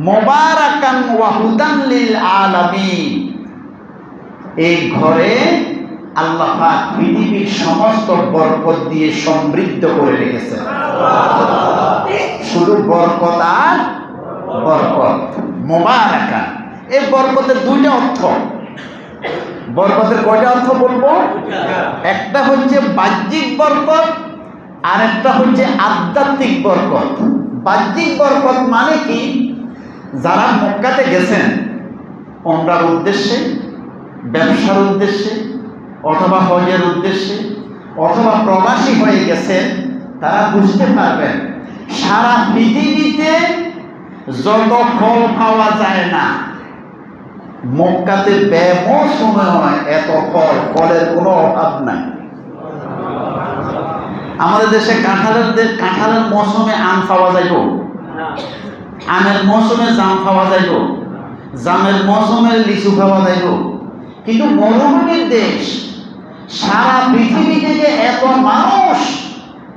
মুবারাকান ওয়া হুদান লিল আলামিন। এই ঘরে আল্লাহ পাক পৃথিবীর সমস্ত বরকত দিয়ে সমৃদ্ধ করে রেখেছেন। শুধু বরকত আর বরকত। মুবারাকান, এই বরকতের দুইটা অর্থ। বরকতের কয়টা অর্থ বলবো? একটা হচ্ছে বাহ্যিক বরকত, আর একটা হচ্ছে আধ্যাত্মিক বরকত। বাহ্যিক বরকত মানে কি? যারা মক্কাতে গেছেন উমরার উদ্দেশ্যে, ব্যবসার উদ্দেশ্যে, অথবা হজের উদ্দেশ্যে, অথবা প্রবাসী হয়ে গেছেন, তারা বুঝতে পারবেন সারা পৃথিবীতে যত ফল পাওয়া যায় না, মক্কাতে বেমৌসুমে হয় এত ফল, ফলের কোনো অভাব নাই। আমাদের দেশে কাঁঠালের মৌসুমে আম পাওয়া যাইব, আমের মৌসুমে জাম পাওয়া যাইব, জামের মৌসুমে লিচু পাওয়া যাইব। কিন্তু মরুভূমির দেশ, সারা পৃথিবী থেকে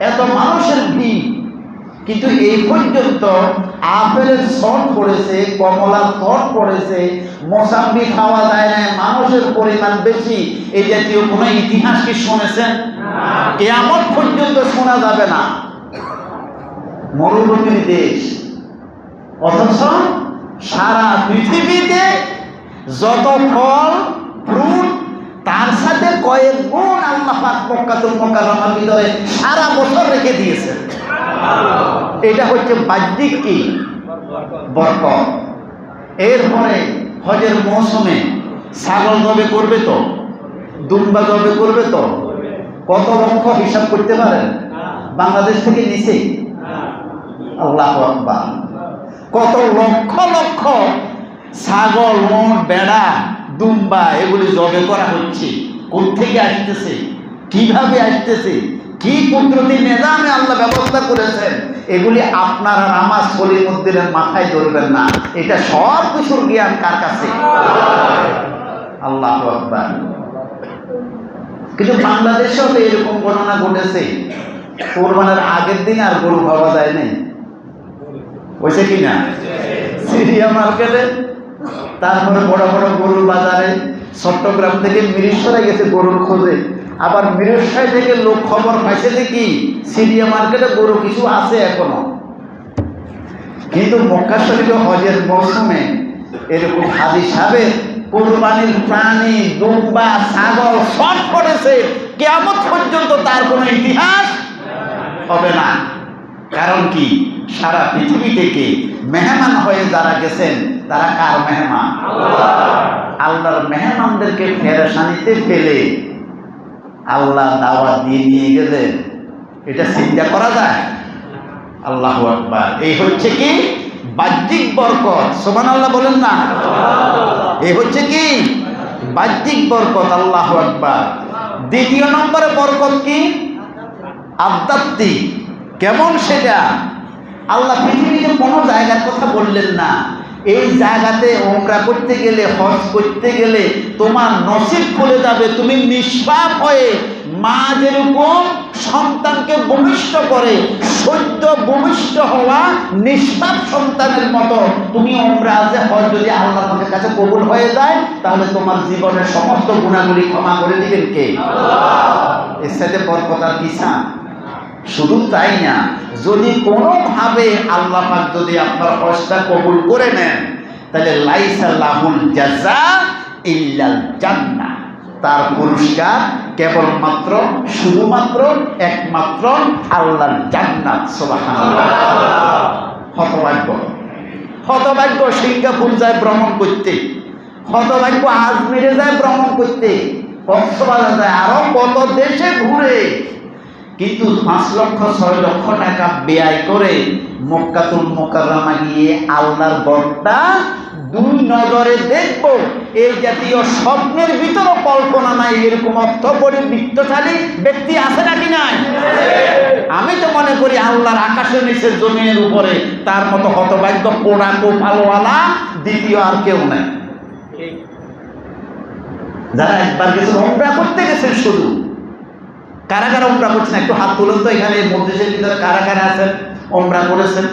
এত মানুষের ভিড়, কিন্তু এই পর্যন্ত আপেলের শর্ট পড়েছে, কমলার শর্ট পড়েছে, মোসাম্বি খাওয়া যায় না, মানুষের পরিমাণ বেশি। এই জাতীয় কোনো ইতিহাস কি শুনেছেন? কিয়ামত পর্যন্ত শোনা যাবে না। মরুভূমির দেশ, অথচ সারা পৃথিবীতে যত ফল ফ্রুট, তার সাথে কয়েক গুণ আল্লাহ পাক মক্কাতুল মুকাররমার ভিতরে সারা বছর রেখে দিয়েছে। এটা হচ্ছে বাহ্যিক কি বরকত। এরপরে হজের মৌসুমে ছাগল জবে করবে তো, দুম্বা জবে করবে তো, কত লক্ষ হিসাব করতে পারেন? বাংলাদেশ থেকে নিচে আল্লাহু আকবার, কত লক্ষ লক্ষ ছাগল, উট, বেড়া, দুম্বা এগুলি জবে করা হচ্ছে। কোত্থেকে আসতেছে, কিভাবে আসতেছে, কি কুদরতি নিজামে আল্লাহ ব্যবস্থা করেছেন, এগুলি আপনার আর আমার সলিমুদ্দিনের মাথায় ধরবেন না। এটা সব কিছুর জ্ঞান কার কাছে? আল্লাহু আকবার। কিন্তু বাংলাদেশেও তো এরকম ঘটনা ঘটেছে, কোরবানের আগের দিন আর গরু পাওয়া যায় নাই, হয়েছে কিনা? সিরিয়া মার্কেটে, তারপরে বড় বড় গরুর বাজারে, চট্টগ্রাম থেকে মিরিশরে গেছে গরুর খোঁজে, আবার মিরিশর থেকে লোক খবর পাইছে যে কি সিরিয়া মার্কেটে গরু কিছু আছে এখনো। কিন্তু মক্কা শরীফে হজের মৌসুমে এরকম হাজি সাহেবের কোরবানির প্রাণী, দুম্বা, ছাগল সব পড়েছে। কিয়ামত পর্যন্ত তার কোনো ইতিহাস হবে না। কারণ কি? সারা পৃথিবী থেকে মেহমান হয়ে যারা গেছেন, তারা কার মেহমান? আল্লাহর মেহমানদেরকে পেরেশানিতে ফেলে আল্লাহ দাওয়াত দিয়ে নিয়ে গেলেন, এটা চিন্তা করা যায়? আল্লাহু আকবার। এই হচ্ছে কি বাহ্যিক বরকত। সুবহানাল্লাহ বলেন না? এই হচ্ছে কি বাহ্যিক বরকত। আল্লাহু আকবার। দ্বিতীয় নম্বরে বরকত কি? আধ্যাত্মিক। কেমন সেটা? আল্লাহ পৃথিবীতে কোনো জায়গার কথা বললেন না। এই জায়গাতে উমরা করতে গেলে, হজ করতে গেলে তোমার নসিব খুলে যাবে। তুমি নিষ্পাপ হয়ে, মা যেরকম সন্তানকে ভূমিষ্ঠ করে, সদ্য ভূমিষ্ঠ হওয়া নিষ্পাপ সন্তানের মতো তুমি উমরা যে হজ যদি আল্লাহর কাছে কবুল হয়ে যায়, তাহলে তোমার জীবনের সমস্ত গুণাগুলি ক্ষমা করে দিবেন কে? আল্লাহ। এর সাথে বরকত আর কি চান? শুধু তাই না, যদি কোনোভাবে আল্লাহ পাক যদি আপনার হজটা কবুল করে নেন, তাহলে লাইসা লাহুল জাযা ইল্লাল জান্নাহ, তার পুরস্কার কেবলমাত্র শুধুমাত্র একমাত্র আল্লাহর জান্নাত। সুবহানাল্লাহ। হতভাগ্য, হতভাগ্য সিঙ্গাপুর যায় ভ্রমণ করতে, হতভাগ্য আজমিরে যায় ভ্রমণ করতে, কক্সবাজার যায়, আরো কত দেশে ঘুরে, কিন্তু 5 লক্ষ 6 লক্ষ টাকা ব্যয় করে মক্কাতুল মুকাররমা গিয়ে আল্লাহর ঘরটা 2 নজরে দেখব, এই জাতীয় স্বপ্নের ভিতরও কল্পনা নাই। এরকম অর্থপরিবৃত্তশালী ব্যক্তি আছে নাকি নাই? আমি তো মনে করি আল্লাহর আকাশের নিচে জমিনের উপরে তার মতো হতভাগ্য পোড়া কোপালওয়ালা দ্বিতীয় আর কেউ নাই। যারা একবার গেছেন, উমরা করতে গেছেন, শুধু কারা কারা উমরা করছেন একটু হাত তুলুন তো। এখানে মসজিদের ভিতরে কারা কারা আছেন উমরা করেছেন?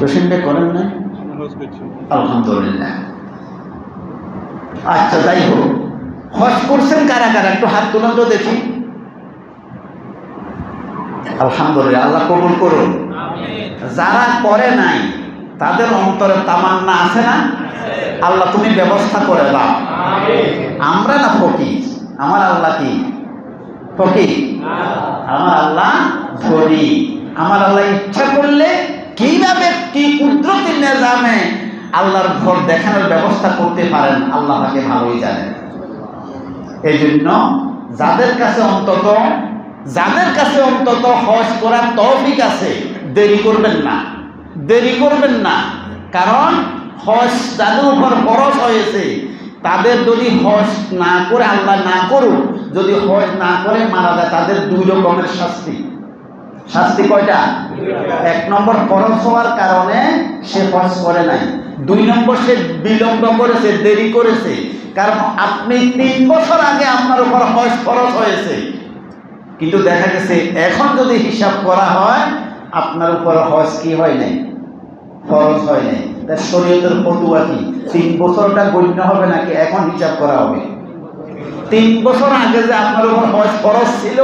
রসিনটা করেন না? আলহামদুলিল্লাহ। আচ্ছা, যাই হোক, হজ করছেন কারা কারা একটু হাত তুলুন তো দেখি। আলহামদুলিল্লাহ, আল্লাহ কবুল করুন। যারা করে নাই তাদের অন্তরে তামান্না আছে না? আল্লাহ তুমি ব্যবস্থা করে দাও। আমরা না ফকির, আমার আল্লাহ কি ফকির? আমার আল্লাহ ধনী। আমার আল্লাহ ইচ্ছা করলে কিভাবে কি কুদরতি নিজামে আল্লাহর ঘর দেখানোর ব্যবস্থা করতে পারেন আল্লাহ তাকে ভালোই জানেন। এই জন্য যাদের কাছে অন্তত হজ করার তৌফিক আছে, দেরি করবেন না। কারণ হজ যাদের উপর ফরজ হয়েছে তাদের যদি হজ না করে, আল্লাহ না করুক, যদি হজ না করে মারা যায় তাদের 2 রকমের শাস্তি। কয়টা? 1 নম্বর ফরজ হওয়ার কারণে সে হজ করে নাই, 2 নম্বর সে বিলম্ব করেছে, দেরি করেছে। কারণ আপনি 3 বছর আগে আপনার উপর হজ ফরজ হয়েছে, কিন্তু দেখা গেছে এখন যদি হিসাব করা হয় আপনার উপর হজ কি হয় নাই, ফরজ হয় নাই। তার শরীয়তের ফতোয়া কি 3 বছরটা গণ্য হবে নাকি এখন হিসাব করা হবে? 3 বছর আগে যে আপনার উপর হজ ফরজ ছিল,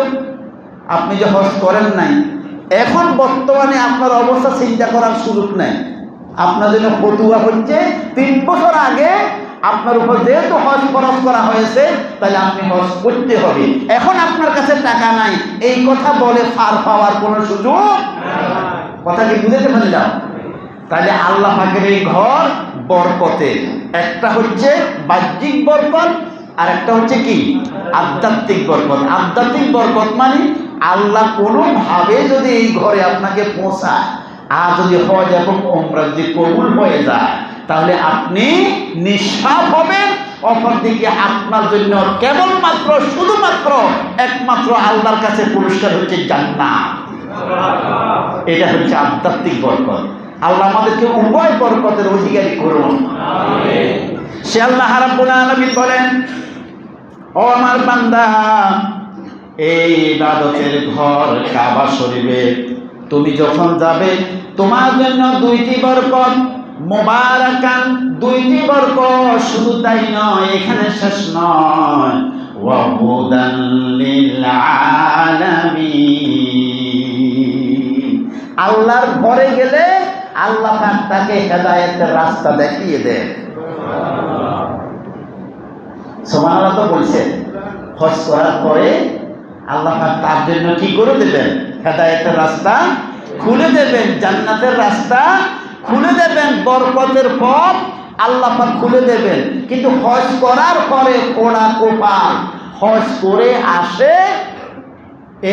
আপনি যে হজ করেন নাই, এখন বর্তমানে আপনার অবস্থা চিন্তা করার সুযোগ নাই। আপনার জন্য ফতোয়া হচ্ছে 3 বছর আগে আপনার উপর যেহেতু হজ ফরজ করা হয়েছে তাহলে আপনি হজ করতে হবে। এখন আপনার কাছে টাকা নাই, এই কথা বলে ফার পাওয়ার কোনো সুযোগ কথা কি বুঝতে পারলাম? তাহলে আল্লাহ পাকের এই ঘর বরকতের, একটা হচ্ছে বাহ্যিক বরকত আর একটা হচ্ছে কি আধ্যাত্মিক বরকত। আধ্যাত্মিক বরকত মানে আল্লাহ কোনোভাবে যদি এই ঘরে আপনাকে পৌঁছায়, আর যদি হজ এবং উমরা যদি কবুল হয়ে যায় তাহলে আপনি নিঃস্বার্থ হবেন। অপরদিকে আপনার জন্য কেবলমাত্র শুধুমাত্র একমাত্র আল্লাহর কাছে পুরস্কার হচ্ছে জান্নাত। এটা হচ্ছে আধ্যাত্মিক বরকত। আল্লাহ আমাদেরকে উভয় বরকতের অধিকারী করুন। সে আল্লাহ রাব্বুল আলামিন বলেন, ও আমার বান্দা, এই ইবাদতের ঘর কাবা শরীফে তুমি যখন যাবে তোমার জন্য 2টি বরকত মুবারাকান, 2টি বরকত। শুধু তাই নয়, এখানে শেষ নয়, ওয়া হুদান লিল আলামিন। আল্লাহর ঘরে গেলে আল্লাহ পাক তাকে হেদায়েতের রাস্তা দেখিয়ে দেন। সুবহানাল্লাহ তো বলছেন, হজ করার পরে আল্লাহ পাক তার জন্য কি করে দেবেন? হেদায়েতের রাস্তা খুলে দেবেন, জান্নাতের রাস্তা খুলে দেবেন, বরকতের পথ আল্লাহ পাক খুলে দেবেন। কিন্তু হজ করার পরে ওরা কোপাল হজ করে আসে,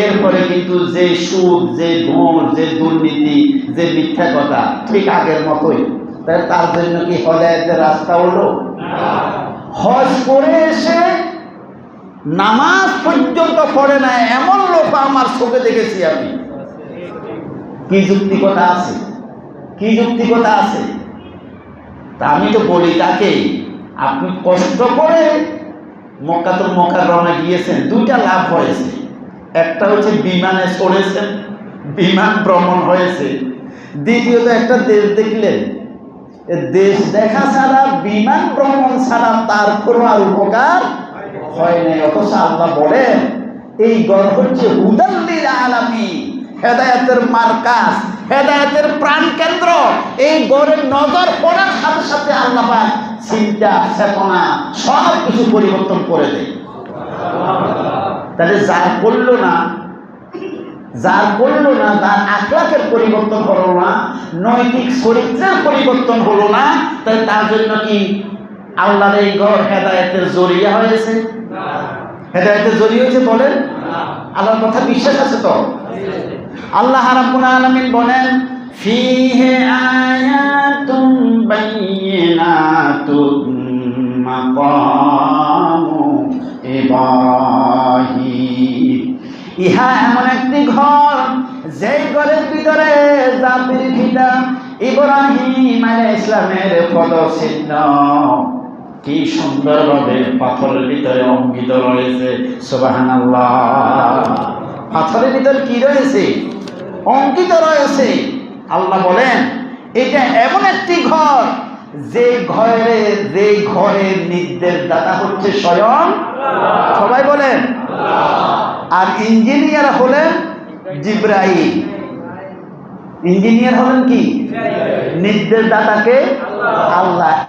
এরপরে কিন্তু যে সুদ, যে ঘুষ, যে দুর্নীতি, যে মিথ্যা কথা ঠিক আগের মতোই। তার জন্য কি হেদায়েতের রাস্তা হলো? হজ করে এসে নামাজ পর্যন্ত পড়ে না এমন লোক আমার চোখে দেখেছি আমি। কি যুক্তিকতা আছে? তা আমি তো বলি তাকে, আপনি কষ্ট করে মক্কাতুল মুকাররমে গিয়েছেন, 2টা লাভ হয়েছে। একটা হচ্ছে বিমানে চড়েছেন, বিমান ভ্রমণ হয়েছে। দ্বিতীয়ত একটা দেশ দেখলেন। দেশ দেখা ছাড়া, বিমান ভ্রমণ ছাড়া তার কোনো আর উপকার হয় নাই। অথচ আল্লাহ বলেন এই ঘর হচ্ছে হুদাল লিল আলামিন, হেদায়েতের মার্কাজ, হেদায়েতের প্রাণ কেন্দ্র। এই ঘরের নজর পড়ার সাথে সাথে আল্লাহ পাক চিন্তা চেতনা সব কিছু পরিবর্তন করে দেয়। তাহলে যার করলো না, যার আখলাকের পরিবর্তন হলো না, নৈতিক চরিত্রের পরিবর্তন হলো না, তাহলে তার জন্য কি আল্লাহর এই ঘর হেদায়েতের জরিয়া হয়েছে? হেদায়েতের জরিয়া হয়েছে বলেন? আল্লাহর কথা বিশ্বাস আছে তো? আল্লাহ রাব্বুল আলামিন বলেন, ফীহি আয়াতুম বাইয়িনাতুম মাকামু ইব্রাহিম। ইহা এমন একটি ঘর, যেই ঘরের ভিতরে জাতির পিতা ইব্রাহিম আলাইহিস ইসলামের পদচিহ্ন কি সুন্দরভাবে পাথরের ভিতরে অঙ্কিত রয়েছে। সুবহানাল্লাহ। পাথরের ভিতরে কি রয়েছে? অঙ্কিত রয়েছে। আল্লাহ বলেন এটা এমন একটি ঘর যে ঘরে নির্দেশ দাতা হচ্ছে স্বয়ং সবাই বলেন। আর ইঞ্জিনিয়ার হলেন জিব্রাইল। ইঞ্জিনিয়ার হলেন কি? নির্দেশ দাতাকে আল্লাহ।